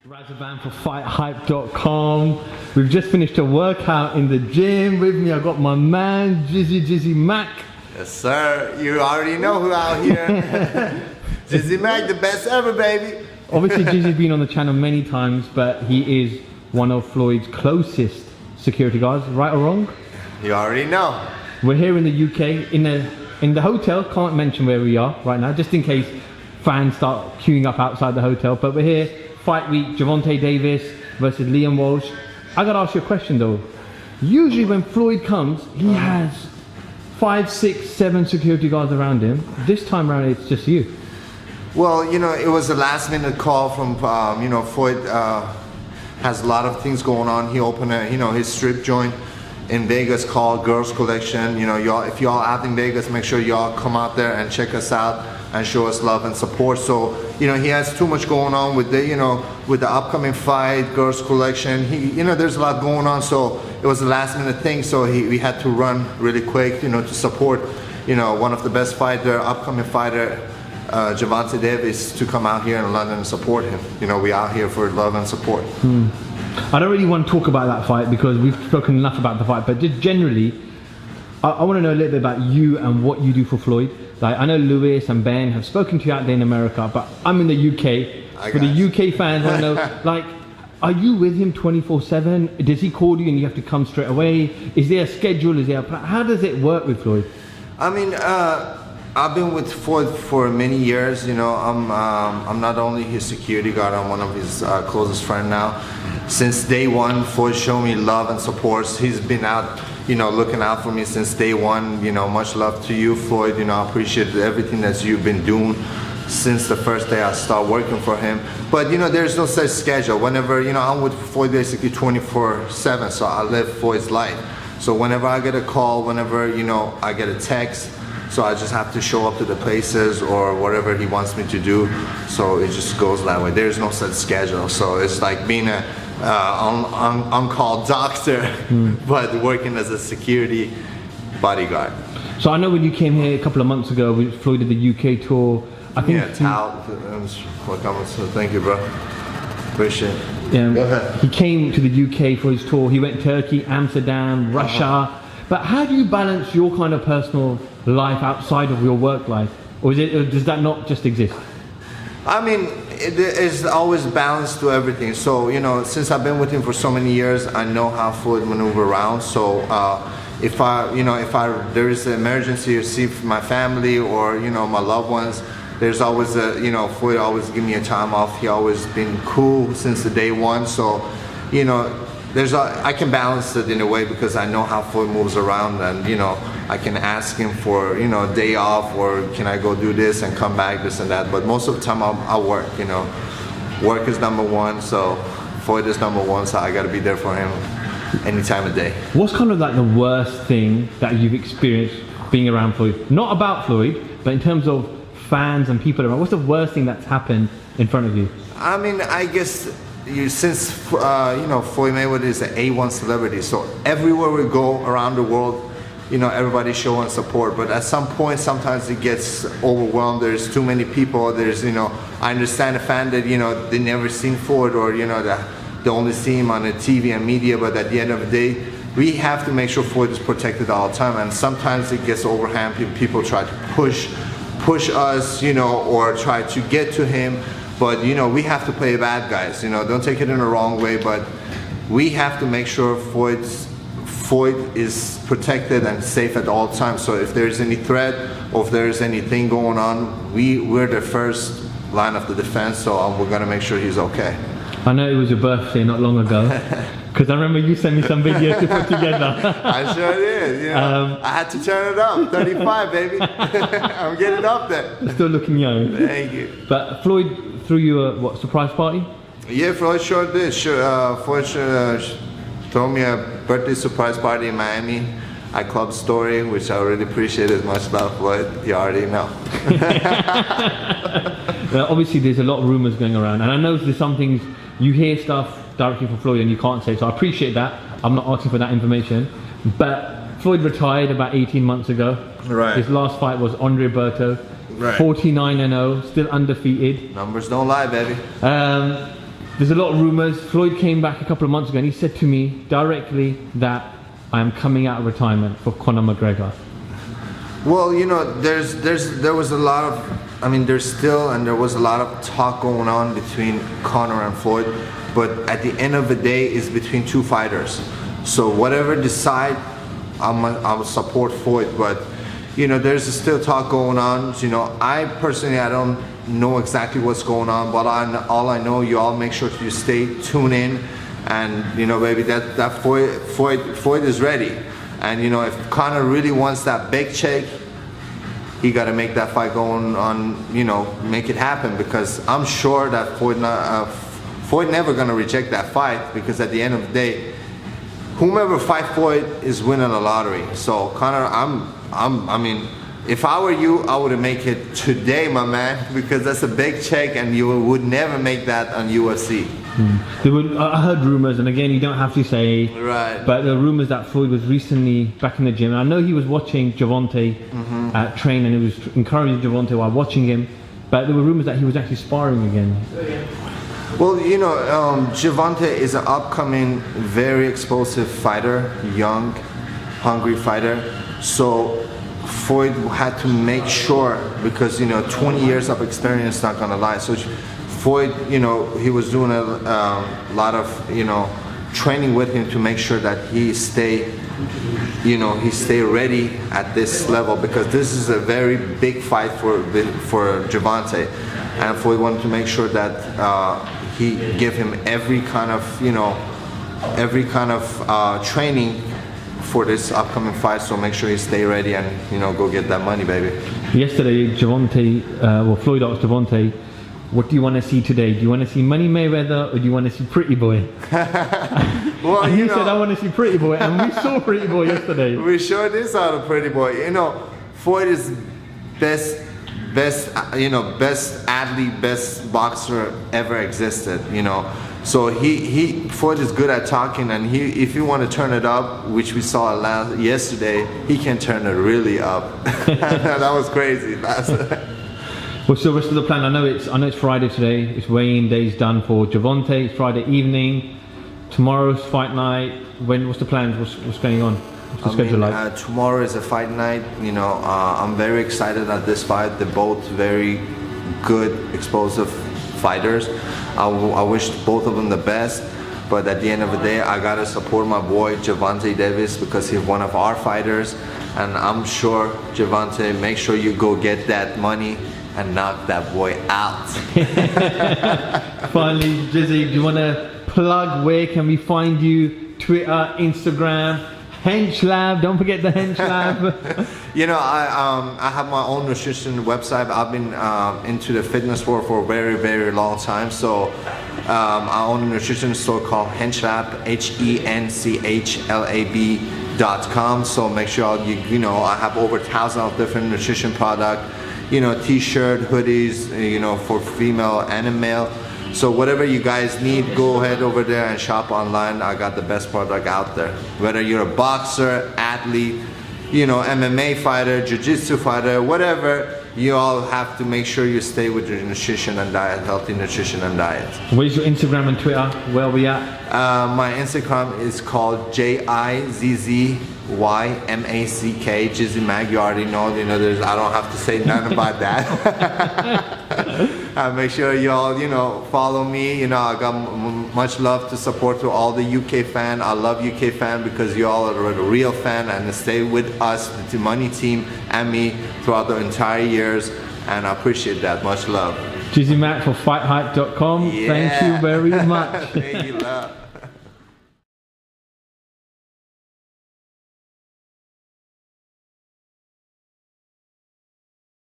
Razavan for FightHype.com. We've just finished a workout in the gym. With me, I got my man, Jizzy Mack. Yes, sir. You already know who out here. Jizzy Mack, the best ever, baby. Obviously, Jizzy's been on the channel many times, but he is one of Floyd's closest security guards, right or wrong? You already know. We're here in the UK, in the hotel. Can't mention where we are right now, just in case fans start queuing up outside the hotel. But we're here. Fight week, Gervonta Davis versus Liam Walsh. I gotta ask you a question though. Usually when Floyd comes, he has 5, 6, 7 security guards around him. This time around, it's just you. Well, you know, it was a last minute call from, Floyd has a lot of things going on. He opened his strip joint in Vegas called Girls Collection. You know, y'all, if y'all out in Vegas, make sure y'all come out there and check us out and show us love and support. So, you know, he has too much going on with the, with the upcoming fight, Girls Collection. There's a lot going on. So it was a last minute thing. So we had to run really quick, to support, one of the best upcoming fighter, Gervonta Davis, to come out here in London and support him. We out here for love and support. I don't really want to talk about that fight because we've spoken enough about the fight, but just generally, I want to know a little bit about you and what you do for Floyd. Like, I know Lewis and Ben have spoken to you out there in America, but I'm in the UK. For the UK fans, I know, like, are you with him 24/7? Does he call you and you have to come straight away? Is there a schedule? Is there a plan? How does it work with Floyd? I mean, I've been with Floyd for many years. I'm not only his security guard, I'm one of his closest friends now. Since day one, Floyd showed me love and support. He's been out, looking out for me since day one. Much love to you, Floyd. I appreciate everything that you've been doing since the first day I started working for him. But there's no such schedule. Whenever, I'm with Floyd basically 24/7, so I live Floyd's life. So whenever I get a call, whenever, I get a text, so I just have to show up to the places or whatever he wants me to do. So it just goes that way. There's no such schedule. So it's like being a on-call doctor, but working as a security bodyguard. So I know when you came here a couple of months ago, Floyd did the UK tour. I think so thank you, bro. Appreciate it. Go ahead. He came to the UK for his tour. He went Turkey, Amsterdam, Russia. But how do you balance your kind of personal life outside of your work life? Or does that not just exist? I mean, it's always balance to everything. So, since I've been with him for so many years, I know how Floyd maneuver around. So, if there is an emergency or see my family or, my loved ones, there's always Floyd always give me a time off. He always been cool since the day one. So, I can balance it in a way because I know how Floyd moves around, and I can ask him for a day off, or can I go do this and come back, this and that. But most of the time I'll work. Work is number one, so Floyd is number one, so I got to be there for him any time of day. What's kind of like the worst thing that you've experienced being around Floyd? Not about Floyd, but in terms of fans and people around. What's the worst thing that's happened in front of you? I mean, I guess since Floyd Mayweather is an A1 celebrity, so everywhere we go around the world, everybody's showing support. But at some point, sometimes it gets overwhelmed. There's too many people. There's, I understand a fan that they never seen Floyd, or they only see him on the TV and media. But at the end of the day, we have to make sure Floyd is protected all the time. And sometimes it gets overhand. People try to push us, or try to get to him. But we have to play bad guys. Don't take it in the wrong way. But we have to make sure Floyd is protected and safe at all times. So if there's any threat or if there's anything going on, we're the first line of the defense. So we're gonna make sure he's okay. I know it was your birthday not long ago, because I remember you sent me some videos to put together. I sure did. I had to turn it up. 35, baby. I'm getting up there. Still looking young. Thank you. But Floyd threw you a surprise party? Yeah, Floyd sure did. Floyd threw me a birthday surprise party in Miami at Club Story, which I really appreciate as much love, Floyd. You already know. Obviously, there's a lot of rumors going around, and I know there's some things you hear stuff directly from Floyd and you can't say. So I appreciate that. I'm not asking for that information. But Floyd retired about 18 months ago. Right. His last fight was Andre Berto. Right. 49-0, still undefeated. Numbers don't lie, baby. There's a lot of rumors. Floyd came back a couple of months ago and he said to me directly that I am coming out of retirement for Conor McGregor. Well, you know, there was a lot of, I mean, there was a lot of talk going on between Conor and Floyd, but at the end of the day, it's between two fighters. So whatever decide, I will support Floyd, but you know, there's still talk going on. You know, I personally, I don't know exactly what's going on, but all I know, you all make sure to stay tuned in, and you know, baby, that Floyd is ready. And you know, if Conor really wants that big check, he got to make that fight going on. You know, make it happen, because I'm sure that Floyd never gonna reject that fight, because at the end of the day, whomever fight Floyd is winning a lottery. So Conor, I mean, if I were you, I would make it today, my man, because that's a big check, and you would never make that on UFC. I heard rumors, and again, you don't have to say, right, but the rumors that Floyd was recently back in the gym. And I know he was watching Gervonta train, and he was encouraging Gervonta while watching him, but there were rumors that he was actually sparring again. Well, you know, Gervonta is an upcoming, very explosive fighter, young, hungry fighter. So Floyd had to make sure, because you know, 20 years of experience not gonna lie. So Floyd, you know, he was doing a lot of, you know, training with him to make sure that he stay ready at this level, because this is a very big fight for Gervonta, and Floyd wanted to make sure that he give him every kind of training for this upcoming fight. So make sure he stay ready and, you know, go get that money, baby. Yesterday, Floyd asked Gervonta, what do you want to see today? Do you want to see Money Mayweather, or do you want to see Pretty Boy? Well, and he said, I want to see Pretty Boy, and we saw Pretty Boy yesterday. We sure did saw the Pretty Boy. You know, Floyd is best athlete, best boxer ever existed, you know. So Floyd is good at talking, and if you want to turn it up, which we saw yesterday, he can turn it really up. That was crazy. What's the rest of the plan? I know it's Friday today. It's weigh-in day's done for Gervonta. It's Friday evening. Tomorrow's fight night. What's the plans? What's going on? What's the schedule like? Tomorrow is a fight night. You know, I'm very excited at this fight. They're both very good, explosive fighters. I wish both of them the best. But at the end of the day, I gotta support my boy Gervonta Davis, because he's one of our fighters. And I'm sure, Gervonta, make sure you go get that money and knock that boy out. Finally, Jizzy, do you want to plug where can we find you? Twitter, Instagram, Hench Lab. Don't forget the Hench Lab. You know, I have my own nutrition website. I've been into the fitness world for a very, very long time. So I own a nutrition store called Hench Lab, HENCHLAB.com. So make sure you know, I have over 1,000 of different nutrition products. You know, t-shirt, hoodies, you know, for female and male. So whatever you guys need, go ahead over there and shop online. I got the best product out there. Whether you're a boxer, athlete, you know, MMA fighter, jiu-jitsu fighter, whatever, you all have to make sure you stay with your nutrition and diet, healthy nutrition and diet. Where's your Instagram and Twitter? Where are we at? My Instagram is called JIZZYMACK, Jizzy Mack. You already know, I don't have to say nothing about that. Make sure you all, you know, follow me. You know, I got much love to support to all the UK fan. I love UK fan because you all are a real fan, and stay with us, the Money team and me throughout the entire years, and I appreciate that. Much love. Jizzy Mack for FightHype.com. Yeah. Thank you very much. Thank you, love.